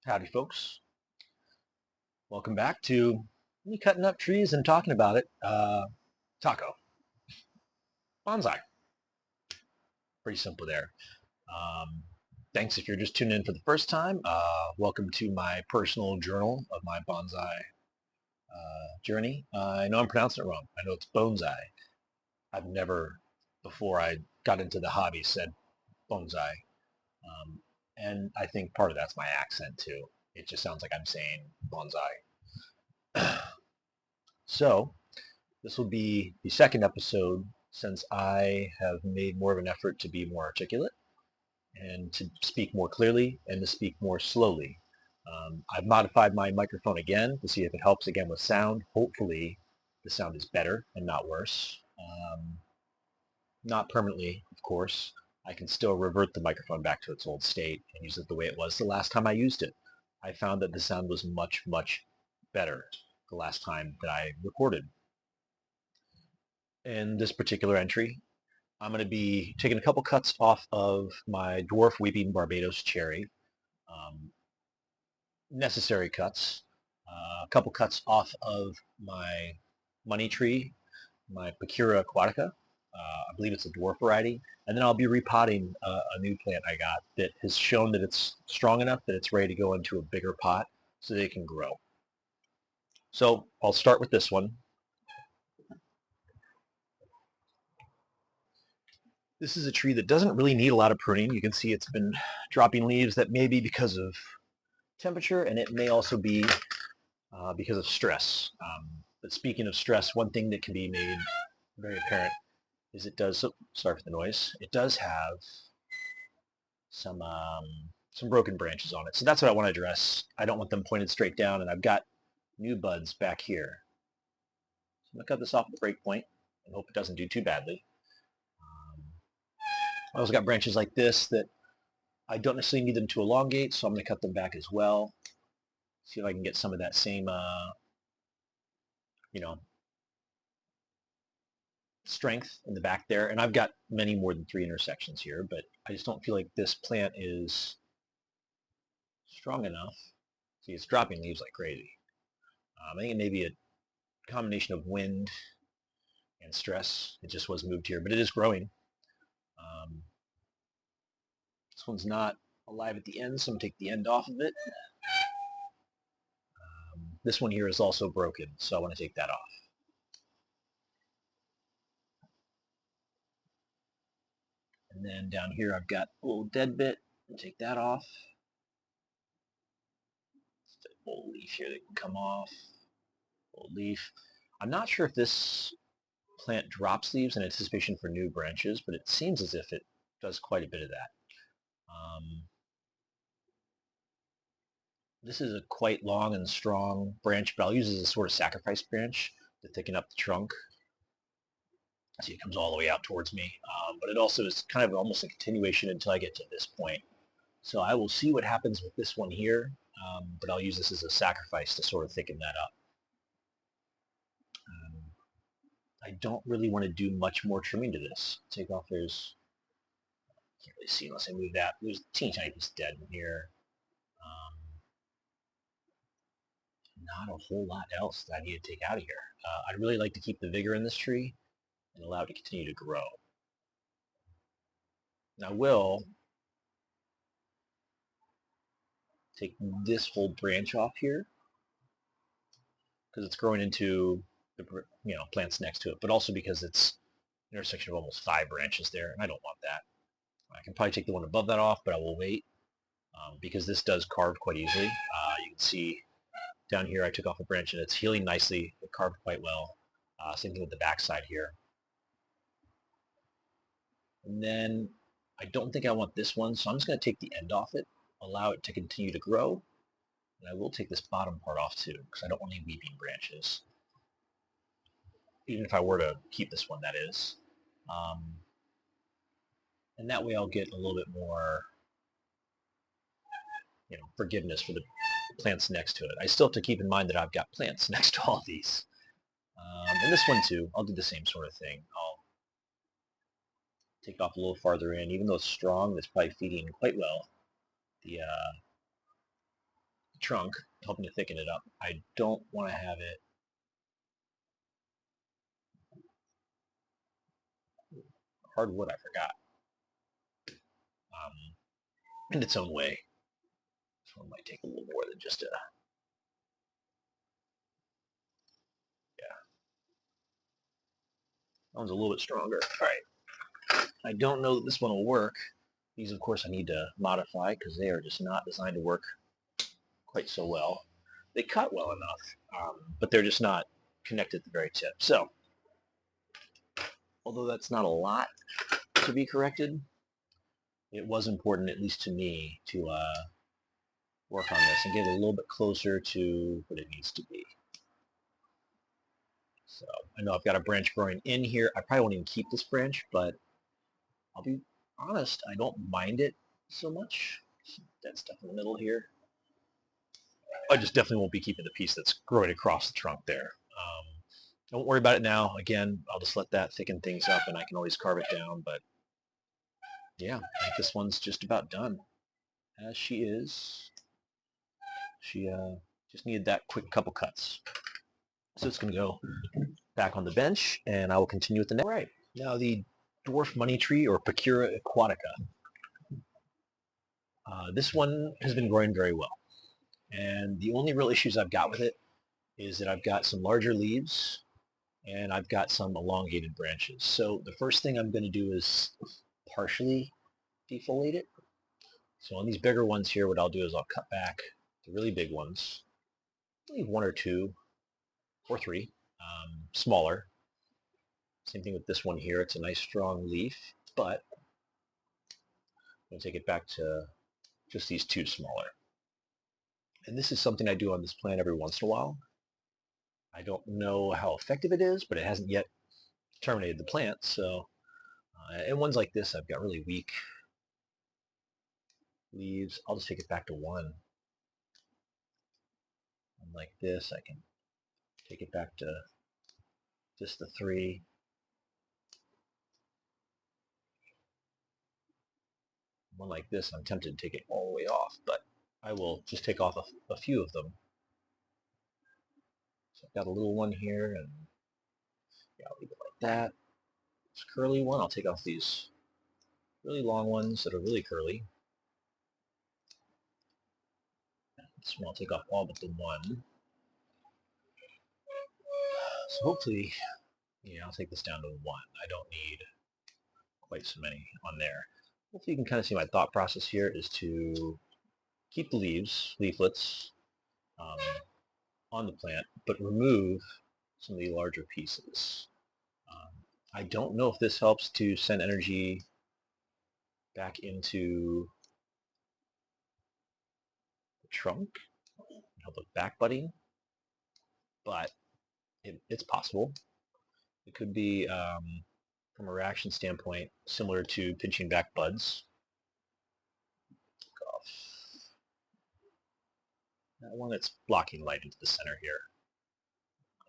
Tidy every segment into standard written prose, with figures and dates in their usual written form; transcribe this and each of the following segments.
Howdy, folks. Welcome back to me cutting up trees and talking about it. Taco. Bonsai. Pretty simple there. Um, Thanks if you're just tuning in for the first time. Welcome to my personal journal of my bonsai journey. I know I'm pronouncing it wrong. I know it's bonsai. I've never, before I got into the hobby, said bonsai. Um, and I think part of that's my accent, too. It just sounds like I'm saying bonsai. So, this will be the second episode since I have made more of an effort to be more articulate and to speak more clearly and to speak more slowly. I've modified my microphone again to see if it helps again with sound. Hopefully the sound is better and not worse. Not permanently, of course. I can still revert the microphone back to its old state and use it the way it was the last time I used it. I found that the sound was much, much better the last time that I recorded. In this particular entry, I'm going to be taking a couple cuts off of my dwarf weeping Barbados cherry. Um, Necessary cuts. A couple cuts off of my money tree, my pachira aquatica. I believe it's a dwarf variety. And then I'll be repotting a new plant I got that has shown that it's strong enough that it's ready to go into a bigger pot so they can grow. So I'll start with this one. This is a tree that doesn't really need a lot of pruning. You can see it's been dropping leaves. That may be because of temperature, and it may also be because of stress. But speaking of stress, one thing that can be made very apparent is it does, oh, sorry for the noise, it does have some broken branches on it. So that's what I want to address. I don't want them pointed straight down, and I've got new buds back here. So I'm going to cut this off at the break point and hope it doesn't do too badly. I also got branches like this that I don't necessarily need them to elongate, so I'm going to cut them back as well. See if I can get some of that same, you know, strength in the back there. And I've got many more than 3 intersections here, but I just don't feel like this plant is strong enough. See, it's dropping leaves like crazy. I think it may be a combination of wind and stress. It just was moved here, but it is growing. This one's not alive at the end, so I'm going to take the end off of it. This one here is also broken, so I want to take that off. And then down here I've got a little dead bit. I'll take that off. Just a old leaf here that can come off. Old leaf. I'm not sure if this plant drops leaves in anticipation for new branches, but it seems as if it does quite a bit of that. This is a quite long and strong branch, but I'll use it as a sort of sacrifice branch to thicken up the trunk. See, it comes all the way out towards me, but it also is kind of almost a continuation until I get to this point. So I will see what happens with this one here, but I'll use this as a sacrifice to sort of thicken that up. I don't really want to do much more trimming to this. Take off, can't really see unless I move that. There's a teeny tiny piece dead in here. Not a whole lot else that I need to take out of here. I'd really like to keep the vigor in this tree and allow it to continue to grow. And I will take this whole branch off here because it's growing into the plants next to it, but also because it's an intersection of almost 5 branches there, and I don't want that. I can probably take the one above that off, but I will wait because this does carve quite easily. You can see down here I took off a branch and it's healing nicely. It carved quite well. Same thing with the back side here. And then I don't think I want this one, so I'm just going to take the end off it, allow it to continue to grow, and I will take this bottom part off too, because I don't want any weeping branches. Even if I were to keep this one, that is. And that way I'll get a little bit more, forgiveness for the plants next to it. I still have to keep in mind that I've got plants next to all these. And this one too, I'll do the same sort of thing. I'll take it off a little farther in. Even though it's strong, it's probably feeding quite well the trunk, helping to thicken it up. I don't want to have it hardwood, I forgot, in its own way. This one might take a little more than just a, yeah, that one's a little bit stronger. All right, I don't know that this one will work. These, of course, I need to modify because they are just not designed to work quite so well. They cut well enough, but they're just not connected at the very tip. So, although that's not a lot to be corrected, it was important, at least to me, to work on this and get it a little bit closer to what it needs to be. So I know I've got a branch growing in here. I probably won't even keep this branch, but I'll be honest, I don't mind it so much. That stuff in the middle here. I just definitely won't be keeping the piece that's growing across the trunk there. Don't worry about it now. Again, I'll just let that thicken things up and I can always carve it down. But yeah, I think this one's just about done. As she is. She just needed that quick couple cuts. So it's going to go back on the bench and I will continue with the next. All right, now the dwarf money tree or pachira aquatica. This one has been growing very well. And the only real issues I've got with it is that I've got some larger leaves and I've got some elongated branches. So the first thing I'm going to do is partially defoliate it. So on these bigger ones here, what I'll do is I'll cut back the really big ones, leave one or two or three, smaller. Same thing with this one here. It's a nice strong leaf, but I'm going to take it back to just these two smaller. And this is something I do on this plant every once in a while. I don't know how effective it is, but it hasn't yet terminated the plant. So, and ones like this, I've got really weak leaves. I'll just take it back to one. And like this, I can take it back to just the three. One like this, I'm tempted to take it all the way off, but I will just take off a few of them. So I've got a little one here, and yeah, I'll leave it like that. This curly one, I'll take off these really long ones that are really curly. This one I'll take off all but the one. So hopefully, yeah, I'll take this down to one. I don't need quite so many on there. Hopefully you can kind of see my thought process here is to keep the leaflets, on the plant, but remove some of the larger pieces. I don't know if this helps to send energy back into the trunk, help with back budding, but it's possible. It could be, from a reaction standpoint, similar to pinching back buds. That one that's blocking light into the center here.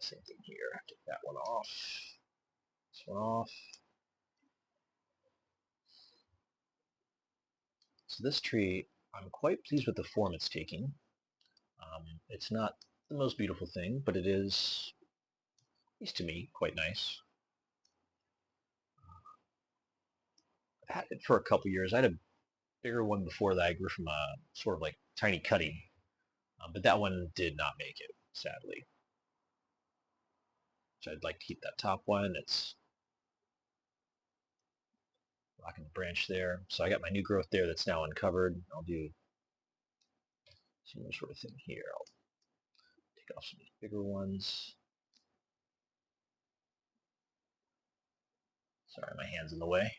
Same thing here. Take that one off. This one off. So this tree, I'm quite pleased with the form it's taking. It's not the most beautiful thing, but it is, at least to me, quite nice. I've had it for a couple years. I had a bigger one before that I grew from a sort of like tiny cutting, but that one did not make it, sadly. So I'd like to keep that top one. It's blocking the branch there. So I got my new growth there that's now uncovered. I'll do similar sort of thing here. I'll take off some of these bigger ones. Sorry, my hand's in the way.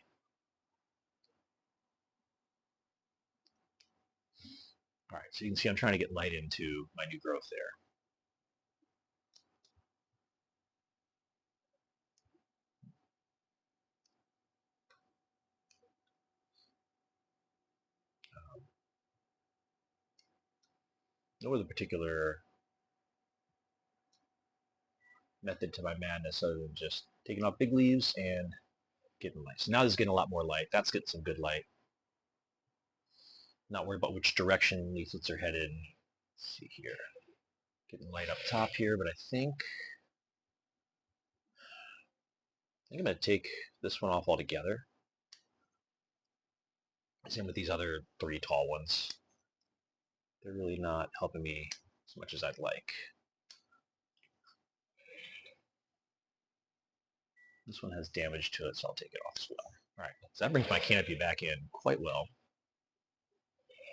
All right, so you can see I'm trying to get light into my new growth there. No other particular method to my madness other than just taking off big leaves and getting light. So now this is getting a lot more light. That's getting some good light. Not worried about which direction leaflets are headed. Let's see here. Getting light up top here, but I think I'm going to take this one off altogether. Same with these other 3 tall ones. They're really not helping me as much as I'd like. This one has damage to it, so I'll take it off as well. All right, so that brings my canopy back in quite well.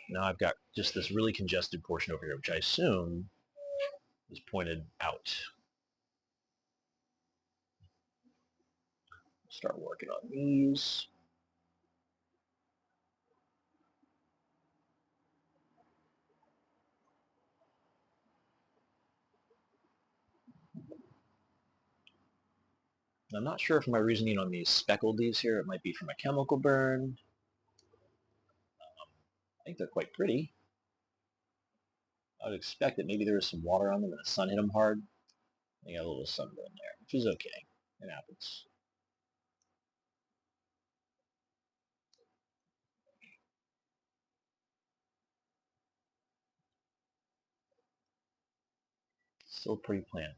Now I've got just this really congested portion over here, which I assume is pointed out. Start working on these. I'm not sure if my reasoning on these speckled leaves here, it might be from a chemical burn. I think they're quite pretty. I would expect that maybe there was some water on them and the sun hit them hard. They got a little sunburn there, which is okay. It happens. Still a pretty plant.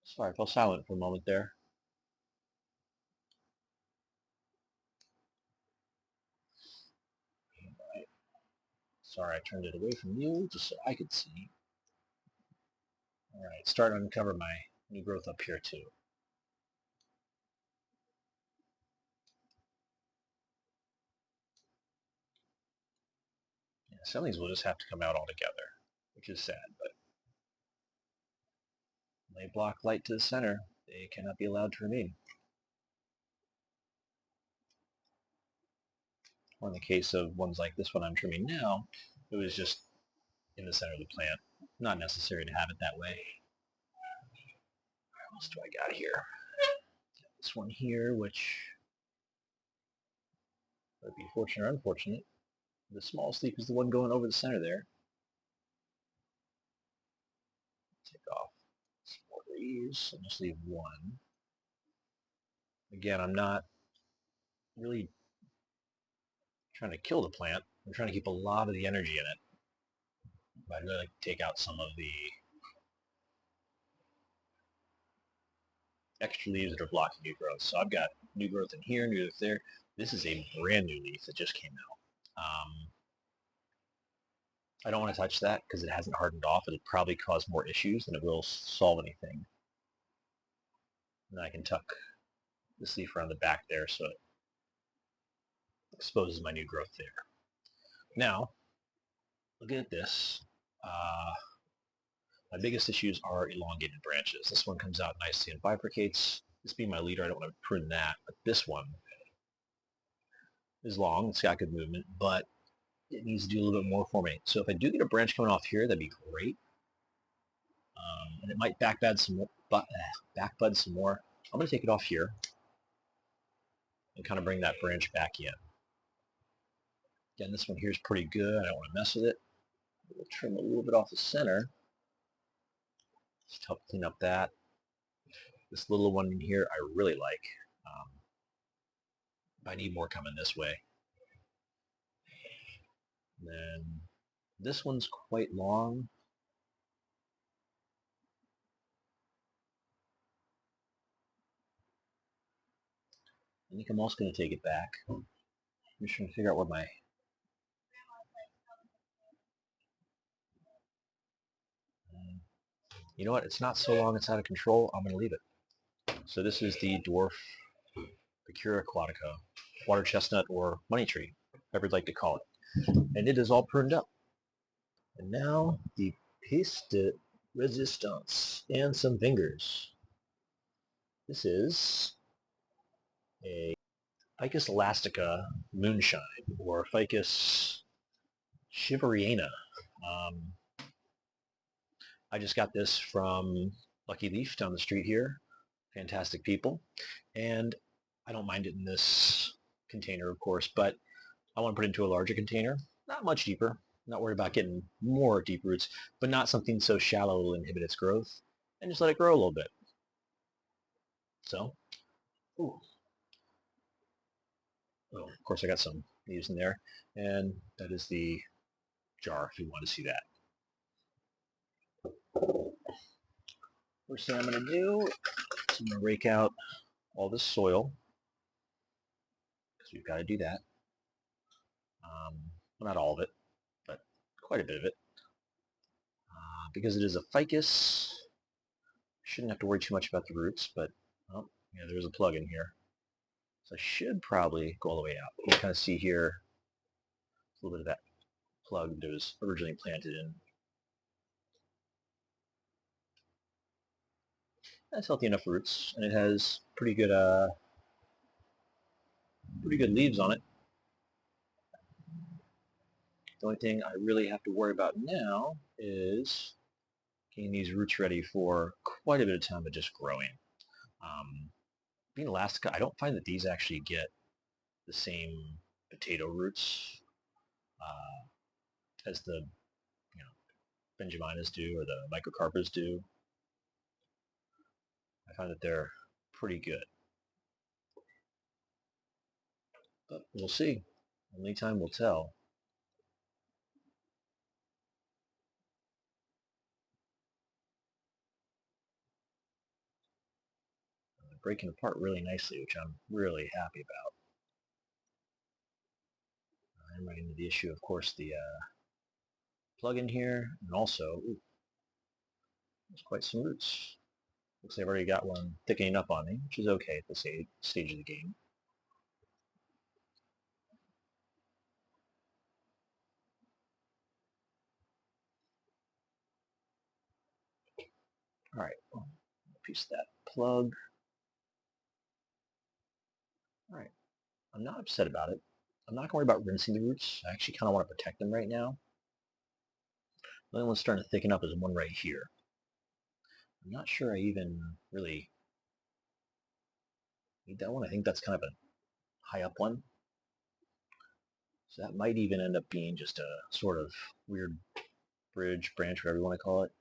Sorry, I fell silent for a moment there. Right. Sorry, I turned it away from you just so I could see. All right, starting to uncover my new growth up here too. Yeah, some of these will just have to come out altogether, which is sad, but when they block light to the center, they cannot be allowed to remain. Or in the case of ones like this one I'm trimming now, it was just in the center of the plant. Not necessary to have it that way. What else do I got here? This one here, which would be fortunate or unfortunate. The smallest leaf is the one going over the center there. Take off some more of these and just leave one. Again, I'm not really trying to kill the plant. I'm trying to keep a lot of the energy in it. But I'd really like to take out some of the extra leaves that are blocking new growth. So I've got new growth in here, new growth there. This is a brand new leaf that just came out. I don't want to touch that because it hasn't hardened off. It'll probably cause more issues than it will solve anything. And I can tuck this leaf around the back there so it exposes my new growth there. Now, look at this. My biggest issues are elongated branches. This one comes out nicely and bifurcates. This being my leader, I don't want to prune that, but this one is long. It's got good movement, but it needs to do a little bit more for me. So if I do get a branch coming off here, that'd be great. And it might backbud some more. I'm going to take it off here and kind of bring that branch back in. Again, this one here is pretty good. I don't want to mess with it. We'll trim a little bit off the center. Just help clean up that. This little one in here I really like. I need more coming this way. And then this one's quite long. I think I'm also going to take it back. I'm just trying to figure out what my... You know what? It's not so long it's out of control. I'm going to leave it. So this is the dwarf pachira aquatica, water chestnut or money tree, whatever you'd like to call it. And it is all pruned up. And now the piece de resistance and some fingers. This is a Ficus Elastica moonshine or Ficus shiveriana. I just got this from Lucky Leaf down the street here. Fantastic people. And I don't mind it in this container, of course, but I want to put it into a larger container, not much deeper. Not worried about getting more deep roots, but not something so shallow it'll inhibit its growth, and just let it grow a little bit. So, ooh. Oh, of course I got some leaves in there, and that is the jar if you want to see that. First thing I'm going to do is I'm going to rake out all this soil, because we've got to do that. Well, not all of it, but quite a bit of it. Because it is a ficus, shouldn't have to worry too much about the roots, but oh, yeah, there's a plug in here. So I should probably go all the way out. You can kind of see here a little bit of that plug that was originally planted in. That's healthy enough roots, and it has pretty good leaves on it. The only thing I really have to worry about now is getting these roots ready for quite a bit of time of just growing. Being Elastica, I don't find that these actually get the same potato roots as the Benjaminas do or the microcarpas do. I find that they're pretty good. But we'll see. Only time will tell. They're breaking apart really nicely, which I'm really happy about. I'm running into the issue, of course, the plug in here, and also, there's quite some roots. Looks like I've already got one thickening up on me, which is okay at this stage of the game. All right, piece of that plug. All right, I'm not upset about it. I'm not going to worry about rinsing the roots. I actually kind of want to protect them right now. The only one starting to thicken up is one right here. I'm not sure I even really need that one. I think that's kind of a high up one. So that might even end up being just a sort of weird bridge, branch, whatever you want to call it.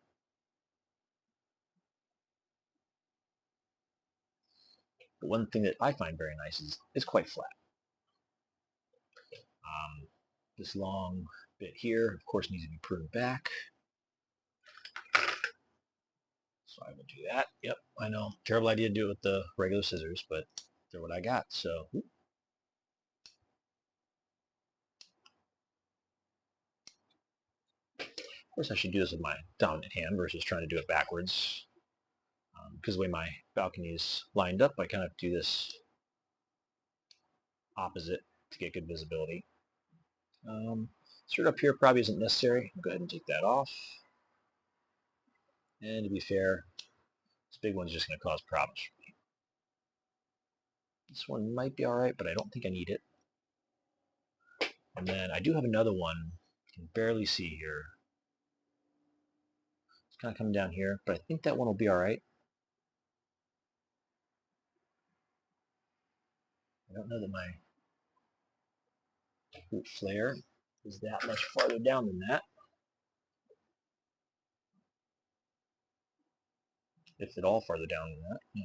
But one thing that I find very nice is it's quite flat. This long bit here, of course, needs to be pruned back. So I will do that. Yep, I know. Terrible idea to do it with the regular scissors, but they're what I got. So of course I should do this with my dominant hand versus trying to do it backwards. Because the way my balcony is lined up, I kind of do this opposite to get good visibility. Straight up here probably isn't necessary. I'll go ahead and take that off. And to be fair, this big one's just going to cause problems for me. This one might be alright, but I don't think I need it. And then I do have another one you can barely see here. It's kind of coming down here, but I think that one will be alright. I don't know that my root flare is that much farther down than that. If at all farther down than that. Yeah.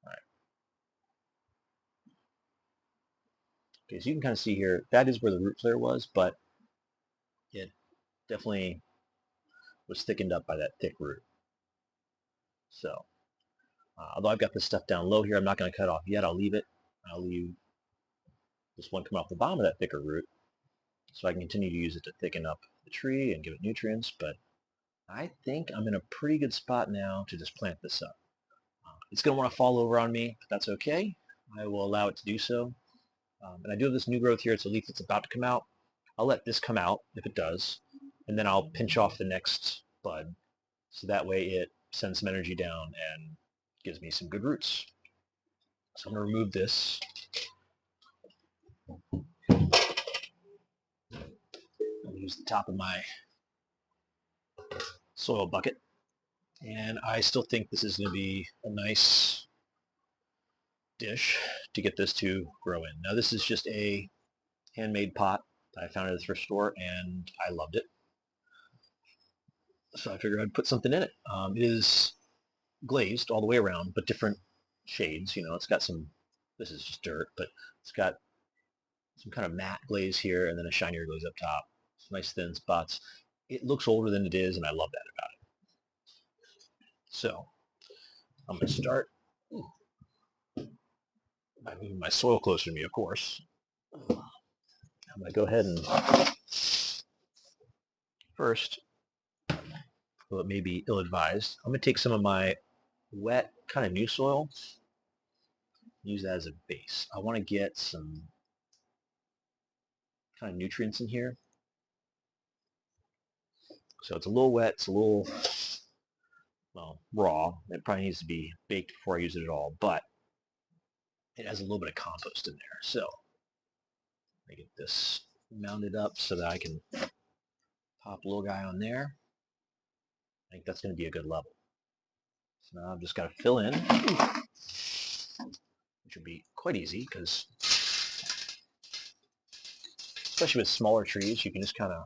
Alright. Okay, so you can kind of see here, that is where the root flare was, but it definitely was thickened up by that thick root. So, although I've got this stuff down low here, I'm not going to cut off yet. I'll leave it. I'll leave this one come off the bottom of that thicker root, so I can continue to use it to thicken up the tree and give it nutrients. But I think I'm in a pretty good spot now to just plant this up. It's going to want to fall over on me, but that's okay. I will allow it to do so. And I do have this new growth here. It's a leaf that's about to come out. I'll let this come out if it does, and then I'll pinch off the next bud, so that way it sends some energy down and gives me some good roots. So I'm going to remove this. I'll use the top of my soil bucket, and I still think this is going to be a nice dish to get this to grow in. Now this is just a handmade pot that I found at the thrift store, and I loved it. So I figured I'd put something in it. It is glazed all the way around, but different shades. You know, it's got some, this is just dirt, but it's got some kind of matte glaze here and then a shinier glaze up top. Some nice thin spots. It looks older than it is, and I love that about it. So I'm going to start by moving my soil closer to me, of course. I'm going to go ahead and first, well, it may be ill-advised, I'm going to take some of my wet, kind of new soil, use that as a base. I want to get some kind of nutrients in here. So it's a little wet, it's a little, well, raw. It probably needs to be baked before I use it at all, but it has a little bit of compost in there. So I get this mounted up so that I can pop a little guy on there. I think that's going to be a good level. So now I've just got to fill in, which will be quite easy because, especially with smaller trees, you can just kind of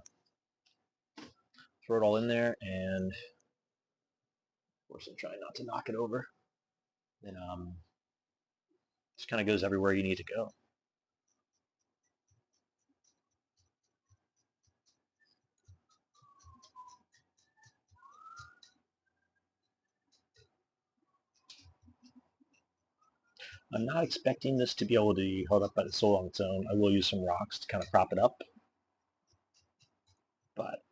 throw it all in there, and of course I'm trying not to knock it over. Then just kind of goes everywhere you need to go. I'm not expecting this to be able to be held up by the soil on its own. I will use some rocks to kind of prop it up, but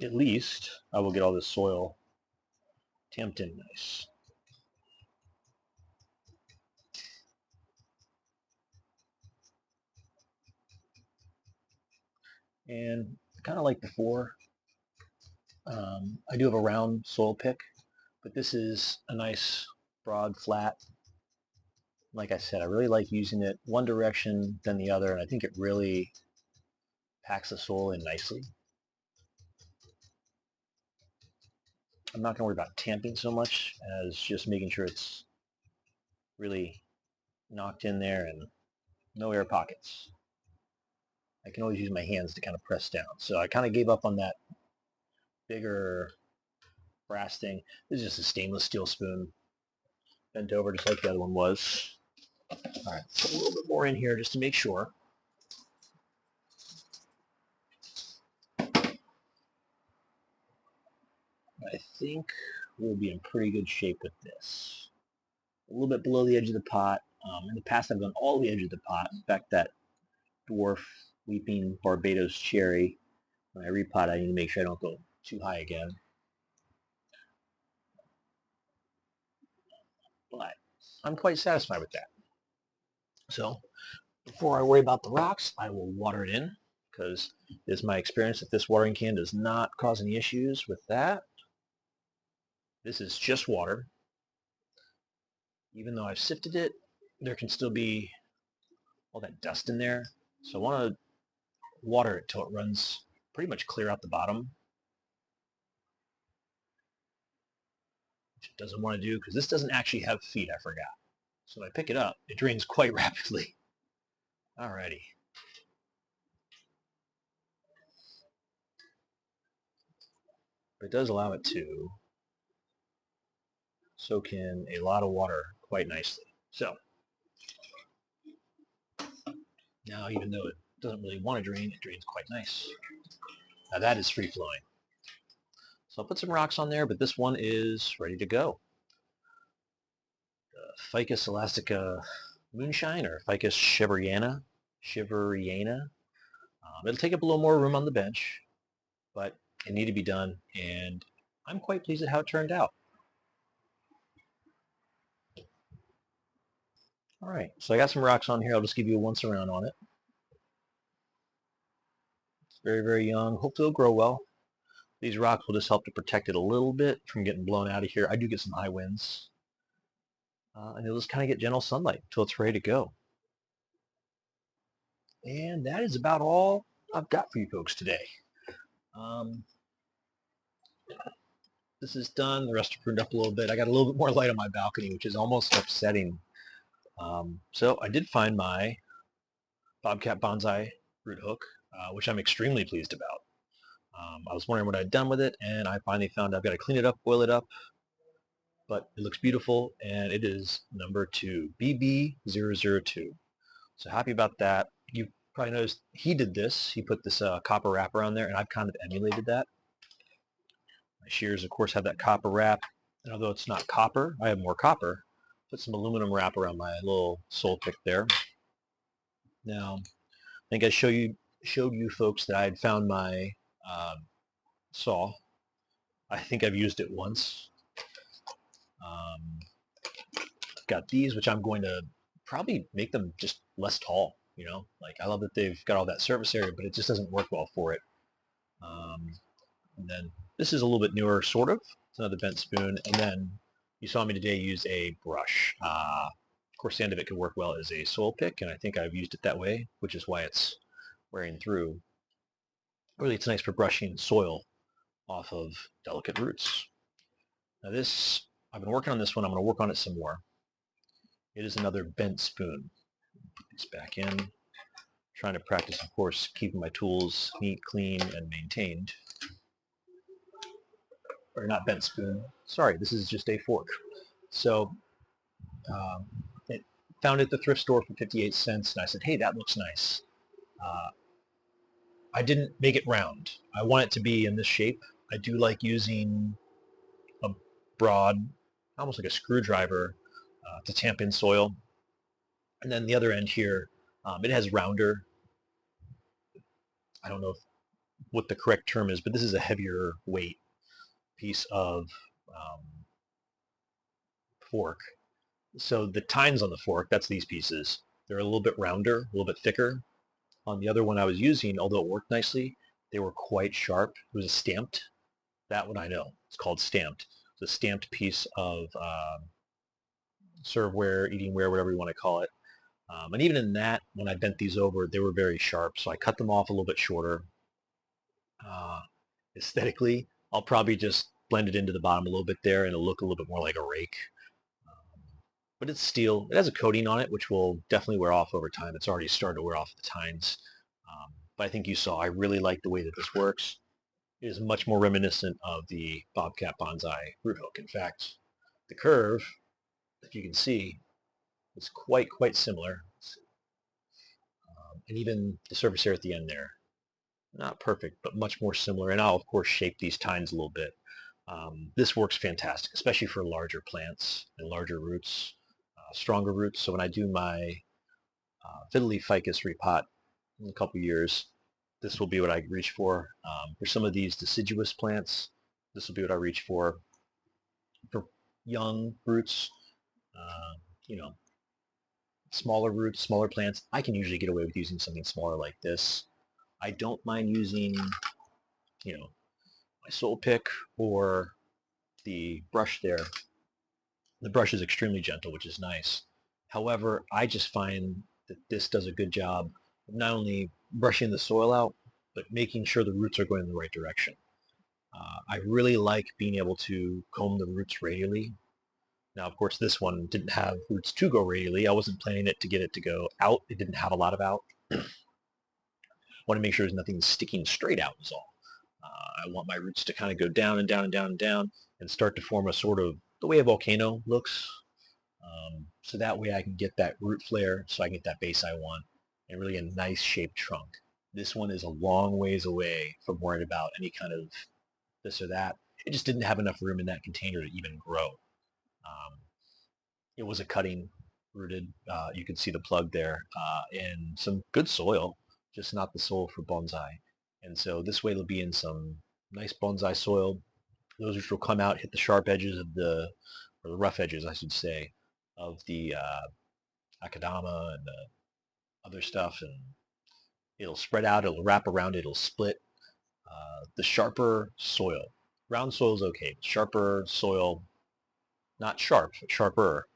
at least I will get all this soil tamped in nice. And kind of like before, I do have a round soil pick, but this is a nice broad flat. Like I said, I really like using it one direction then the other, and I think it really packs the soil in nicely. I'm not going to worry about tamping so much as just making sure it's really knocked in there and no air pockets. I can always use my hands to kind of press down. So I kind of gave up on that bigger brass thing. This is just a stainless steel spoon bent over just like the other one was. All right, put a little bit more in here just to make sure. I think we'll be in pretty good shape with this. A little bit below the edge of the pot. In the past, I've gone all the edge of the pot. In fact, that dwarf weeping Barbados cherry, when I repot, I need to make sure I don't go too high again. But I'm quite satisfied with that. So before I worry about the rocks, I will water it in, because it's my experience that this watering can does not cause any issues with that. This is just water. Even though I've sifted it, there can still be all that dust in there. So I want to water it till it runs pretty much clear out the bottom, which it doesn't want to do because this doesn't actually have feet, I forgot. So when I pick it up, it drains quite rapidly. Alrighty. But it does allow it to soak in a lot of water quite nicely. So now, even though it doesn't really want to drain, it drains quite nice. Now that is free flowing. So I'll put some rocks on there, but this one is ready to go. Ficus Elastica Moonshine, or Ficus Shiveriana. It'll take up a little more room on the bench, but it needed to be done, and I'm quite pleased at how it turned out. All right, so I got some rocks on here. I'll just give you a once around on it. It's very, very young. Hopefully it'll grow well. These rocks will just help to protect it a little bit from getting blown out of here. I do get some high winds. And it'll just kind of get gentle sunlight until it's ready to go. And that is about all I've got for you folks today. This is done. The rest are pruned up a little bit. I got a little bit more light on my balcony, which is almost upsetting. So I did find my Bobcat Bonsai root hook, which I'm extremely pleased about. I was wondering what I'd done with it, and I finally found I've got to clean it up, oil it up, but it looks beautiful, and it is number 2, BB002. So happy about that. You probably noticed he did this. He put this copper wrapper on there, and I've kind of emulated that. My shears, of course, have that copper wrap. And although it's not copper, I have more copper. Put some aluminum wrap around my little soil pick there. Now, I think I showed you folks that I had found my saw. I think I've used it once. Got these, which I'm going to probably make them just less tall. You know, like I love that they've got all that surface area, but it just doesn't work well for it. And then this is a little bit newer, sort of. It's another bent spoon. And then you saw me today use a brush. Of course, the end of it could work well as a soil pick, and I think I've used it that way, which is why it's wearing through. Really, it's nice for brushing soil off of delicate roots. Now this, I've been working on this one. I'm going to work on it some more. It is another bent spoon. Put these back in. Trying to practice, of course, keeping my tools neat, clean, and maintained. Or not bent spoon. Sorry, this is just a fork. So it found it at the thrift store for 58 cents, and I said, hey, that looks nice. I didn't make it round. I want it to be in this shape. I do like using a broad, almost like a screwdriver, to tamp in soil. And then the other end here, it has rounder. I don't know what the correct term is, but this is a heavier weight piece of fork. So the tines on the fork, that's these pieces, they're a little bit rounder, a little bit thicker. On the other one I was using, although it worked nicely, they were quite sharp. It was a stamped. That one I know. It's called stamped. It's a stamped piece of serveware, eatingware, whatever you want to call it. And even in that, when I bent these over, they were very sharp. So I cut them off a little bit shorter. Aesthetically, I'll probably just blend it into the bottom a little bit there and it'll look a little bit more like a rake. But it's steel. It has a coating on it, which will definitely wear off over time. It's already started to wear off the tines. But I think you saw, I really like the way that this works. It is much more reminiscent of the Bobcat Bonsai root hook. In fact, the curve, if you can see, is quite similar. And even the surface area at the end there, not perfect, but much more similar. And I'll, of course, shape these tines a little bit. This works fantastic, especially for larger plants and larger roots, stronger roots. So when I do my fiddly ficus repot in a couple years, this will be what I reach for. For some of these deciduous plants, this will be what I reach for. For young roots, you know, smaller roots, smaller plants, I can usually get away with using something smaller like this. I don't mind using, you know, my soil pick or the brush there. The brush is extremely gentle, which is nice. However, I just find that this does a good job of not only brushing the soil out, but making sure the roots are going in the right direction. I really like being able to comb the roots radially. Now, of course, this one didn't have roots to go radially. I wasn't planning it to get it to go out. It didn't have a lot of out. I want to make sure there's nothing sticking straight out is all. I want my roots to kind of go down and down and down and down and start to form a sort of the way a volcano looks. So that way I can get that root flare, so I can get that base I want, and really a nice shaped trunk. This one is a long ways away from worrying about any kind of this or that. It just didn't have enough room in that container to even grow. It was a cutting rooted. You can see the plug there, in some good soil, just not the soil for bonsai. And so this way it'll be in some nice bonsai soil. Those which will come out, hit the sharp edges of the, or the rough edges, I should say, of the akadama and the other stuff, and it'll spread out, it'll wrap around, it'll split. The sharper soil, round soil is okay, but sharper soil, not sharp, but sharper,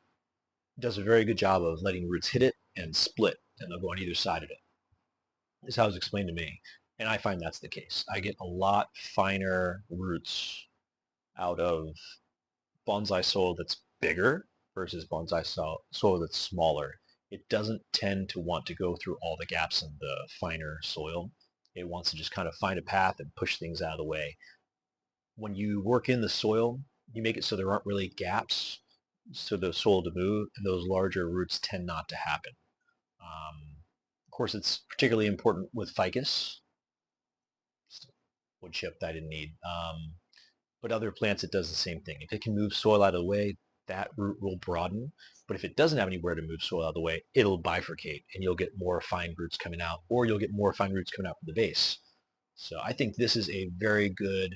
does a very good job of letting roots hit it and split, and they'll go on either side of it. This is how it was explained to me, and I find that's the case. I get a lot finer roots out of bonsai soil that's bigger versus bonsai soil that's smaller. It doesn't tend to want to go through all the gaps in the finer soil. It wants to just kind of find a path and push things out of the way. When you work in the soil, you make it so there aren't really gaps so the soil to move, and those larger roots tend not to happen. Of course, it's particularly important with ficus. Wood chip that I didn't need. But other plants, it does the same thing. If it can move soil out of the way, that root will broaden. But if it doesn't have anywhere to move soil out of the way, it'll bifurcate, and you'll get more fine roots coming out, or you'll get more fine roots coming out from the base. So I think this is a very good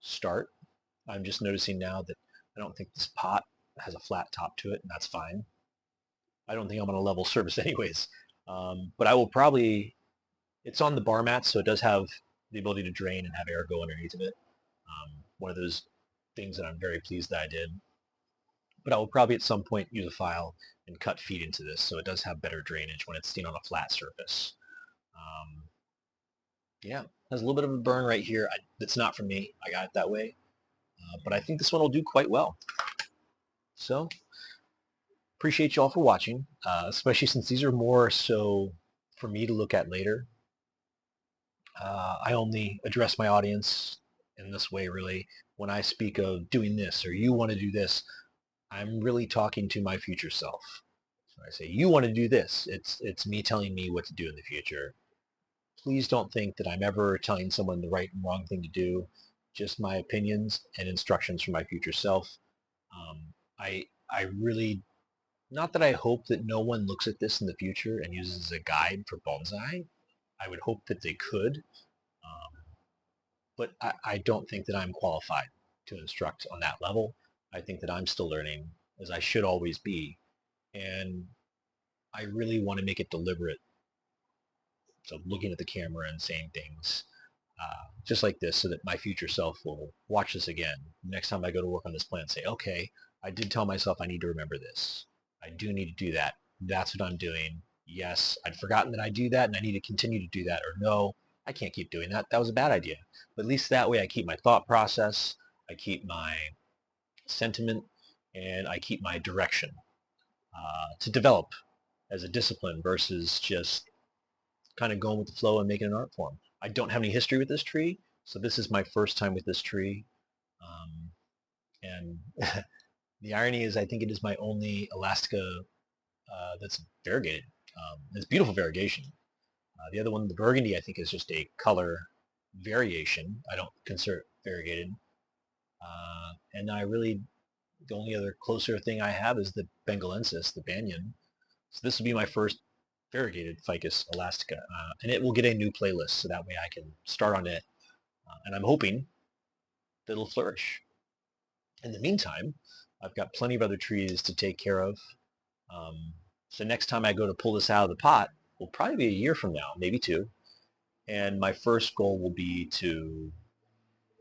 start. I'm just noticing now that I don't think this pot has a flat top to it, and that's fine. I don't think I'm on a level surface anyways. But I will probably, it's on the bar mat, so it does have the ability to drain and have air go underneath of it. One of those things that I'm very pleased that I did. But I will probably at some point use a file and cut feet into this so it does have better drainage when it's seen on a flat surface. Yeah, has a little bit of a burn right here. That's not from me. I got it that way. But I think this one will do quite well. So appreciate you all for watching, especially since these are more so for me to look at later. I only address my audience in this way really when I speak of doing this or you want to do this. I'm really talking to my future self. So I say, you want to do this. It's me telling me what to do in the future. Please don't think that I'm ever telling someone the right and wrong thing to do. Just my opinions and instructions from my future self. I really, not that I hope that no one looks at this in the future and uses as a guide for bonsai. I would hope that they could, but I don't think that I'm qualified to instruct on that level. I think that I'm still learning, as I should always be, and I really want to make it deliberate. So looking at the camera and saying things just like this so that my future self will watch this again. Next time I go to work on this plant, say, okay, I did tell myself I need to remember this. I do need to do that. That's what I'm doing. Yes, I'd forgotten that I do that and I need to continue to do that. Or no, I can't keep doing that. That was a bad idea. But at least that way I keep my thought process, I keep my sentiment, and I keep my direction to develop as a discipline versus just kind of going with the flow and making an art form. I don't have any history with this tree, so this is my first time with this tree. And the irony is I think it is my only Elastica that's variegated. It's beautiful variegation. The other one, the burgundy, I think is just a color variation. I don't consider it variegated. And I really, the only other closer thing I have is the bengalensis, the banyan. So this will be my first variegated Ficus Elastica, and it will get a new playlist, so that way I can start on it, and I'm hoping that it'll flourish. In the meantime, I've got plenty of other trees to take care of, so next time I go to pull this out of the pot will probably be a year from now, maybe two, and my first goal will be to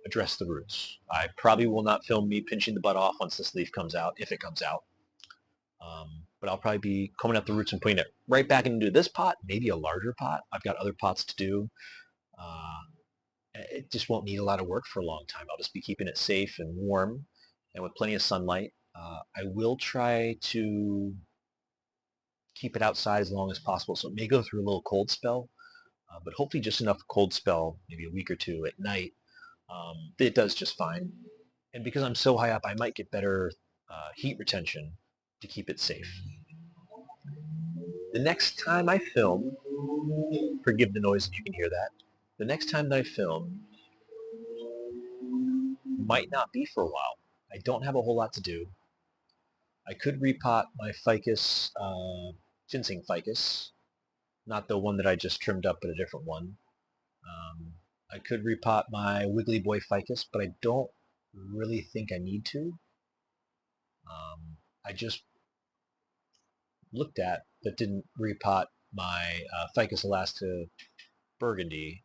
address the roots. I probably will not film me pinching the bud off once this leaf comes out, if it comes out. But I'll probably be combing up the roots and putting it right back into this pot, maybe a larger pot. I've got other pots to do. It just won't need a lot of work for a long time. I'll just be keeping it safe and warm and with plenty of sunlight. I will try to keep it outside as long as possible, so it may go through a little cold spell, but hopefully just enough cold spell, maybe a week or two at night, that it does just fine. And because I'm so high up, I might get better heat retention to keep it safe. The next time I film, forgive the noise if you can hear that, the next time that I film might not be for a while. I don't have a whole lot to do. I could repot my ficus, ginseng ficus, not the one that I just trimmed up, but a different one. I could repot my wiggly boy ficus, but I don't really think I need to. I just looked at but didn't repot my Ficus elastica burgundy,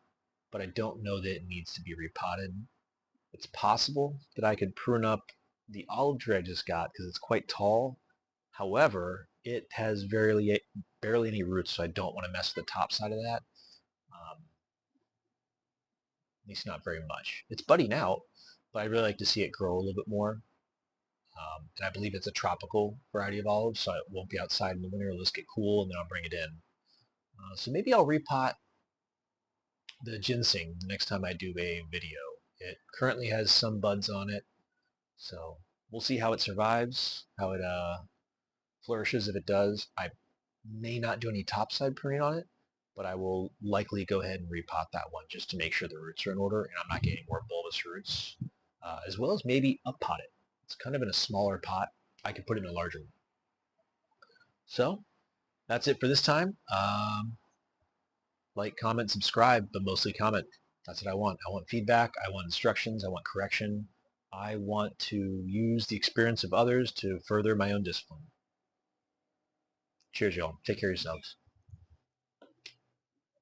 but I don't know that it needs to be repotted. It's possible that I could prune up the olive tree I just got because it's quite tall. However, it has barely any roots, so I don't want to mess with the top side of that. At least not very much. It's budding out, but I'd really like to see it grow a little bit more. And I believe it's a tropical variety of olive, so it won't be outside in the winter. It'll just get cool, and then I'll bring it in. So maybe I'll repot the ginseng the next time I do a video. It currently has some buds on it, so we'll see how it survives, how it flourishes if it does. I may not do any topside pruning on it, but I will likely go ahead and repot that one just to make sure the roots are in order and I'm not getting more bulbous roots. as well as maybe uppot it. It's kind of in a smaller pot. I could put it in a larger one. So that's it for this time. Like, comment, subscribe, but mostly comment. That's what I want. I want feedback. I want instructions. I want correction. I want to use the experience of others to further my own discipline. Cheers, y'all. Take care of yourselves.